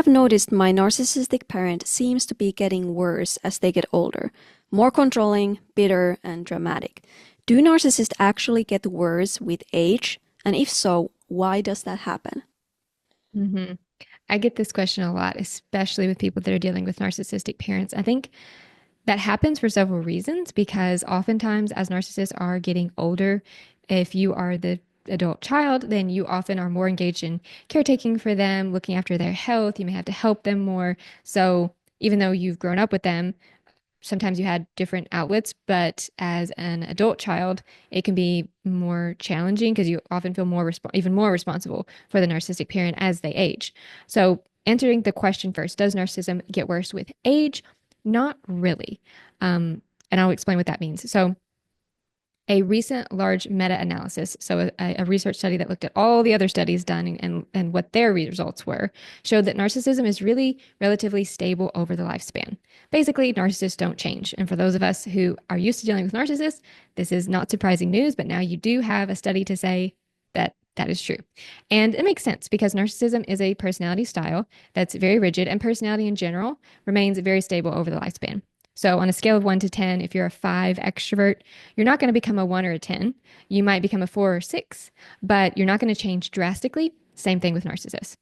have noticed my narcissistic parent seems to be getting worse as they get older, more controlling, bitter, and dramatic. Do narcissists actually get worse with age? And if so, why does that happen? hmm I get this question a lot, especially with people that are dealing with narcissistic parents. I think that happens for several reasons because oftentimes, as narcissists are getting older, if you are the adult child, then you often are more engaged in caretaking for them, looking after their health. You may have to help them more. So, even though you've grown up with them, sometimes you had different outlets, but as an adult child, it can be more challenging because you often feel even more responsible for the narcissistic parent as they age. So, answering the question first, does narcissism get worse with age? Not really. And I'll explain what that means. So, a recent large meta-analysis, so a research study that looked at all the other studies done and what their results were, showed that narcissism is really relatively stable over the lifespan. Basically, narcissists don't change. And for those of us who are used to dealing with narcissists, this is not surprising news, but now you do have a study to say that that is true. And it makes sense because narcissism is a personality style that's very rigid, and personality in general remains very stable over the lifespan. So, on a scale of 1 to 10, if you're a 5 extrovert, you're not going to become a 1 or a 10. You might become a 4 or 6, but you're not going to change drastically. Same thing with narcissists.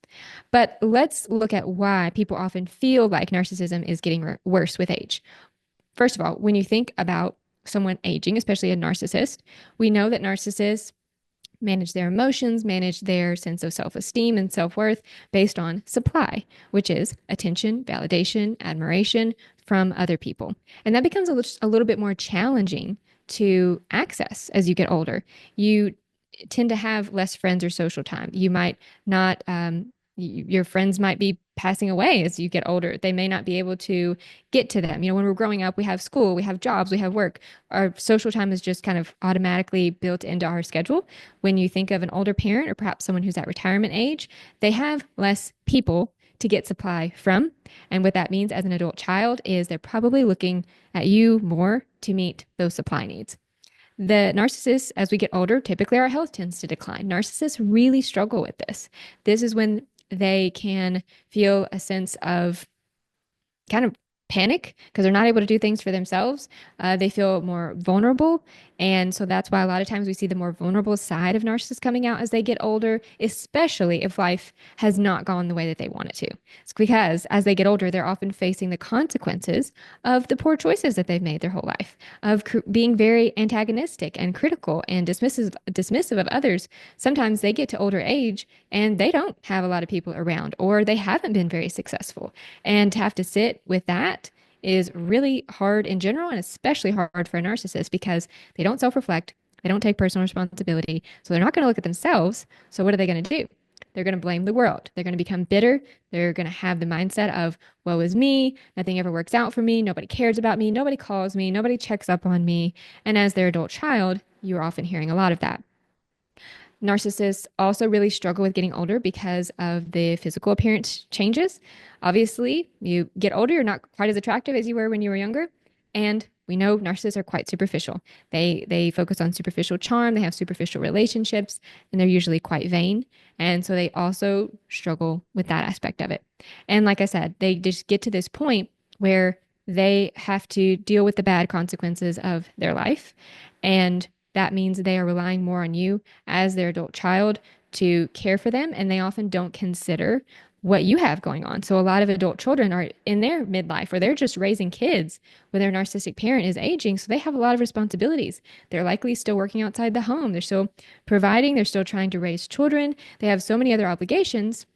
But let's look at why people often feel like narcissism is getting worse with age. First of all, when you think about someone aging, especially a narcissist, we know that narcissists manage their emotions, manage their sense of self esteem and self worth based on supply, which is attention, validation, admiration from other people. And that becomes a little bit more challenging to access as you get older. You tend to have less friends or social time. You might not, your friends might be passing away as you get older. They may not be able to get to them. When we're growing up, we have school, we have jobs, we have work. Our social time is just kind of automatically built into our schedule. When you think of an older parent or perhaps someone who's at retirement age, they have less people to get supply from. And what that means as an adult child is they're probably looking at you more to meet those supply needs. The narcissists, as we get older, typically our health tends to decline. Narcissists really struggle with this. This is when they can feel a sense of kind of panic because they're not able to do things for themselves. They feel more vulnerable. And so that's why a lot of times we see the more vulnerable side of narcissists coming out as they get older, especially if life has not gone the way that they want it to. It's because as they get older, they're often facing the consequences of the poor choices that they've made their whole life, of being very antagonistic and critical and dismissive of others. Sometimes they get to older age and they don't have a lot of people around, or they haven't been very successful. And to have to sit with that is really hard in general, and especially hard for a narcissist because they don't self reflect, they don't take personal responsibility. So they're not going to look at themselves. So what are they going to do? They're going to blame the world. They're going to become bitter. They're going to have the mindset of, woe is me. Nothing ever works out for me. Nobody cares about me. Nobody calls me. Nobody checks up on me. And as their adult child, you're often hearing a lot of that. Narcissists also really struggle with getting older because of the physical appearance changes. Obviously, you get older, you're not quite as attractive as you were when you were younger. And we know narcissists are quite superficial. They focus on superficial charm, they have superficial relationships, and they're usually quite vain. And so they also struggle with that aspect of it. And like I said, they just get to this point where they have to deal with the bad consequences of their life. And that means they are relying more on you as their adult child to care for them, and they often don't consider what you have going on. So a lot of adult children are in their midlife or they're just raising kids when their narcissistic parent is aging. So they have a lot of responsibilities. They're likely still working outside the home. They're still providing. They're still trying to raise children. They have so many other obligations.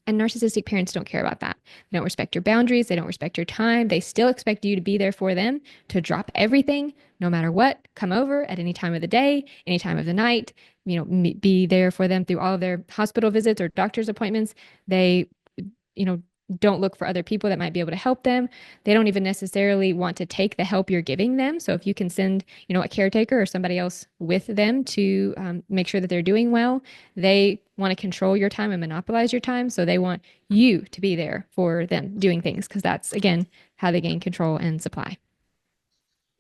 And narcissistic parents don't care about that. They don't respect your boundaries. They don't respect your time. They still expect you to be there for them, to drop everything, no matter what, come over at any time of the day, any time of the night, be there for them through all of their hospital visits or doctor's appointments. They, you know, don't look for other people that might be able to help them. They don't even necessarily want to take the help you're giving them. So if you can send, a caretaker or somebody else with them to make sure that they're doing well, they want to control your time and monopolize your time. So they want you to be there for them doing things because that's, again, how they gain control and supply.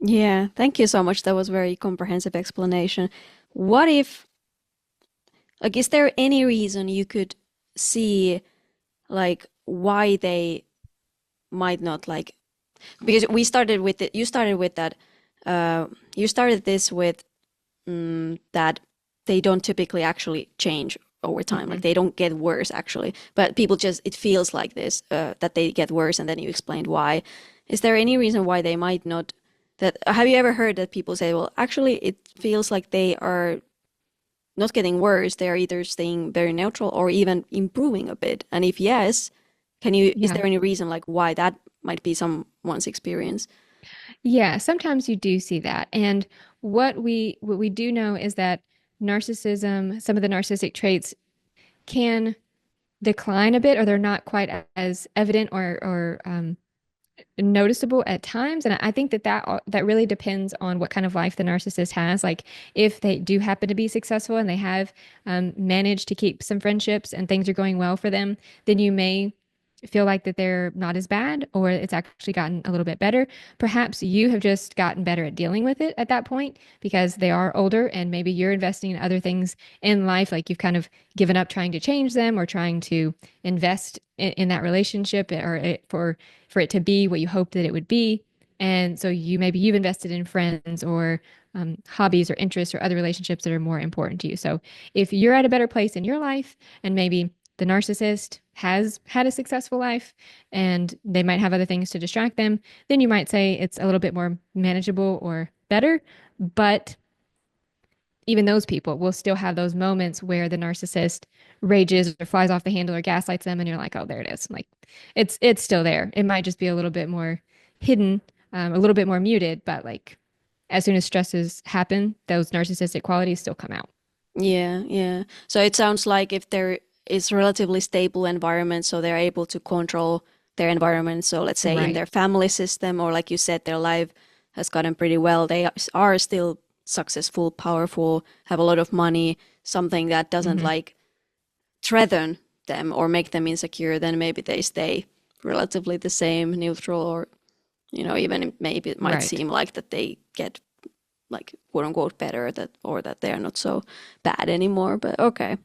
Yeah, thank you so much. That was a very comprehensive explanation. What if, is there any reason you could see like why they might not like, because we started with it, you started with that, you started this with that they don't typically actually change over time, like Mhm. they don't get worse actually, but people just, it feels like this, that they get worse, and then you explained why. Is there any reason why they might not, that, have you ever heard that people say, well, actually it feels like they are not getting worse, they are either staying very neutral or even improving a bit, and if yes, can you, is Yeah. there any reason like why that might be someone's experience? Yeah, sometimes you do see that. And what we do know is that narcissism, some of the narcissistic traits can decline a bit, or they're not quite as evident or noticeable at times. And I think that really depends on what kind of life the narcissist has. Like if they do happen to be successful and they have managed to keep some friendships and things are going well for them, then you may feel like that they're not as bad, or it's actually gotten a little bit better. Perhaps you have just gotten better at dealing with it at that point because they are older and maybe you're investing in other things in life. Like you've kind of given up trying to change them or trying to invest in that relationship, for it to be what you hoped that it would be. And so you've invested in friends or hobbies or interests or other relationships that are more important to you. So if you're at a better place in your life, and maybe the narcissist has had a successful life and they might have other things to distract them, then you might say it's a little bit more manageable or better. But even those people will still have those moments where the narcissist rages or flies off the handle or gaslights them, and you're like, oh, there it is. Like it's still there. It might just be a little bit more hidden, a little bit more muted, but like as soon as stresses happen, those narcissistic qualities still come out. Yeah, yeah. So it sounds like if there is relatively stable environment, so they're able to control their environment. So let's say in Right. their family system, or like you said, their life has gotten pretty well. They are still successful, powerful, have a lot of money, something that doesn't Hmm. like threaten them or make them insecure, then maybe they stay relatively the same, neutral, or, even maybe it might Right. seem like that they get like quote unquote better, that, or that they're not so bad anymore. But okay.